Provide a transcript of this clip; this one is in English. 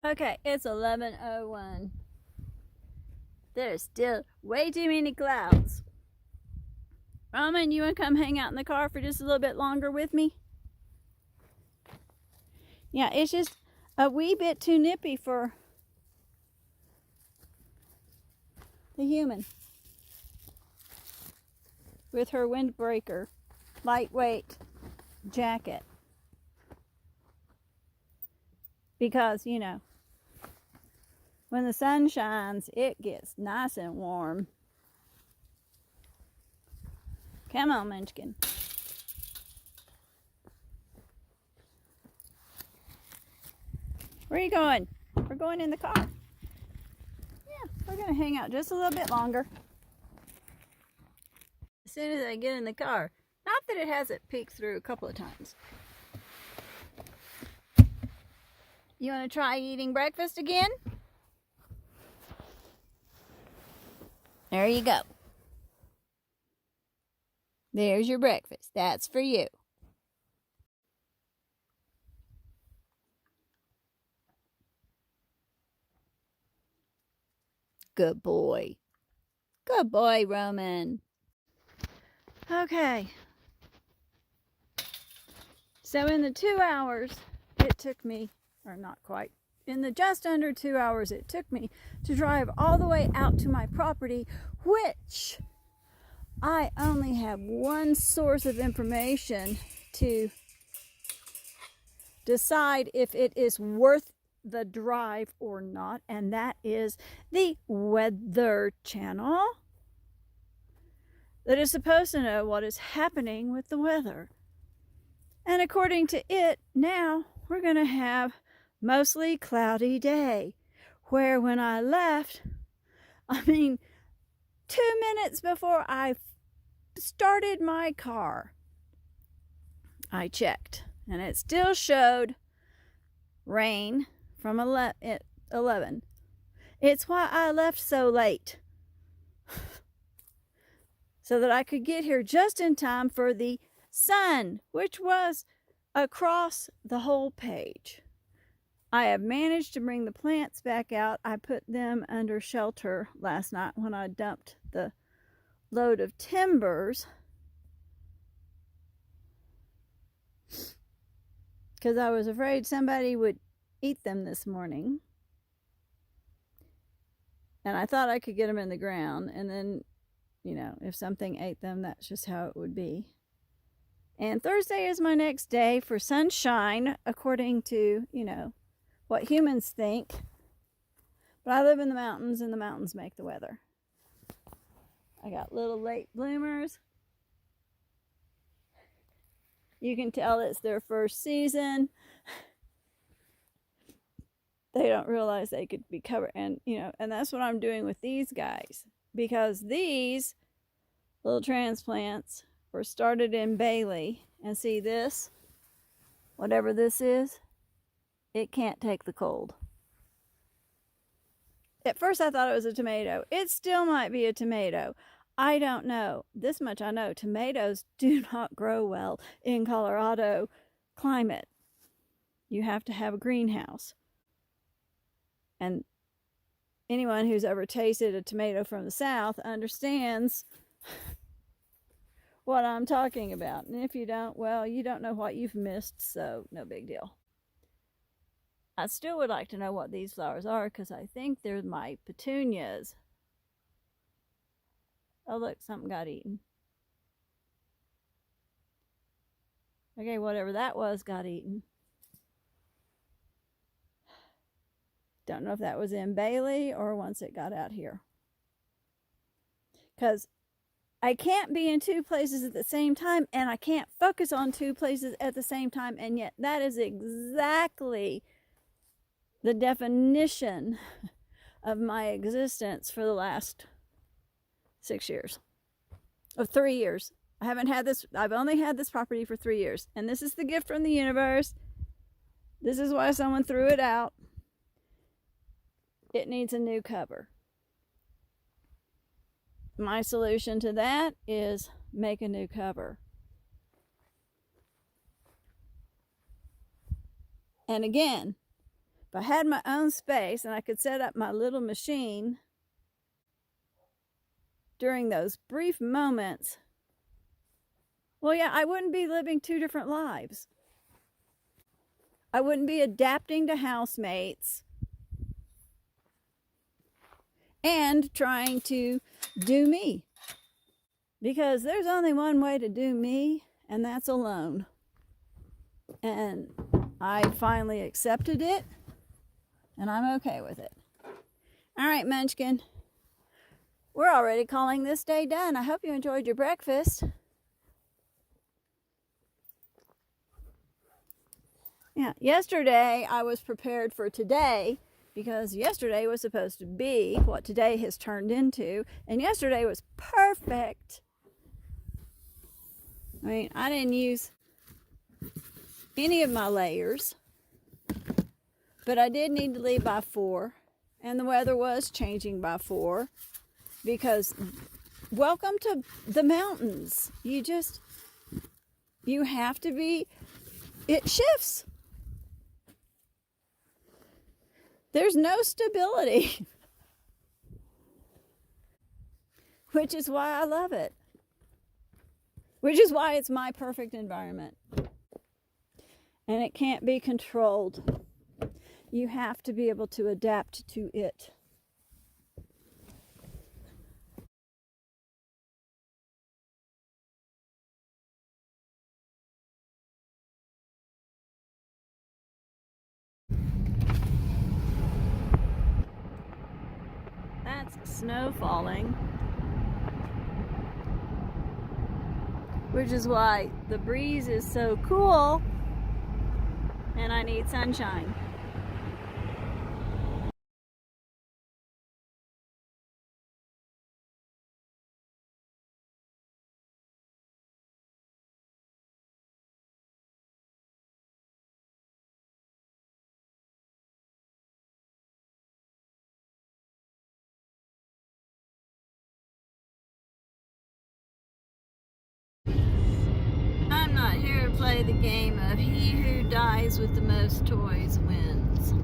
Okay, it's 11:01. There's still way too many clouds. Roman, you want to come hang out in the car for just a little bit longer with me? Yeah, it's just a wee bit too nippy for the human with her windbreaker, lightweight jacket. Because, when the sun shines, it gets nice and warm. Come on, Munchkin. Where are you going? We're going in the car. Yeah, we're going to hang out just a little bit longer. As soon as I get in the car. Not that it hasn't peeked through a couple of times. You want to try eating breakfast again? There you go. There's your breakfast. That's for you. Good boy. Good boy, Roman. Okay. So in the 2 hours it took me, or not quite, in the just under 2 hours it took me to drive all the way out to my property, which I only have one source of information to decide if it is worth the drive or not, and that is the Weather Channel that is supposed to know what is happening with the weather. And according to it, now we're going to have mostly cloudy day, where when I left, 2 minutes before I started my car, I checked, and it still showed rain from 11. It's why I left so late, so that I could get here just in time for the sun, which was across the whole page. I have managed to bring the plants back out. I put them under shelter last night when I dumped the load of timbers, because I was afraid somebody would eat them this morning. And I thought I could get them in the ground, and then, if something ate them, that's just how it would be. And Thursday is my next day for sunshine, according to, what humans think. But I live in the mountains, and the mountains make the weather. I got little late bloomers. You can tell it's their first season. They don't realize they could be covered. And, and that's what I'm doing with these guys. Because these little transplants were started in Bailey. And see this? Whatever this is, it can't take the cold. At first I thought it was a tomato. It still might be a tomato. I don't know. This much I know. Tomatoes do not grow well in Colorado climate. You have to have a greenhouse. And anyone who's ever tasted a tomato from the South understands what I'm talking about. And if you don't, well, you don't know what you've missed, so no big deal. I still would like to know what these flowers are, because I think they're my petunias. Oh, look, something got eaten. Okay, whatever that was got eaten. Don't know if that was in Bailey or once it got out here. Because I can't be in two places at the same time, and I can't focus on two places at the same time, and yet that is exactly the definition of my existence for the last 6 years. Or 3 years. I've only had this property for 3 years. And this is the gift from the universe. This is why someone threw it out. It needs a new cover. My solution to that is make a new cover. And again, If I had my own space and I could set up my little machine during those brief moments, well, yeah, I wouldn't be living two different lives. I wouldn't be adapting to housemates and trying to do me. Because there's only one way to do me, and that's alone. And I finally accepted it, and I'm okay with it. All right, Munchkin. We're already calling this day done. I hope you enjoyed your breakfast. Yeah, yesterday I was prepared for today because yesterday was supposed to be what today has turned into, and yesterday was perfect. I mean, I didn't use any of my layers, but I did need to leave by 4, and the weather was changing by 4 because welcome to the mountains. You have to be, it shifts. There's no stability, which is why I love it, which is why it's my perfect environment. And it can't be controlled. You have to be able to adapt to it. That's snow falling, which is why the breeze is so cool and I need sunshine. I'm not here to play the game of he who dies with the most toys wins.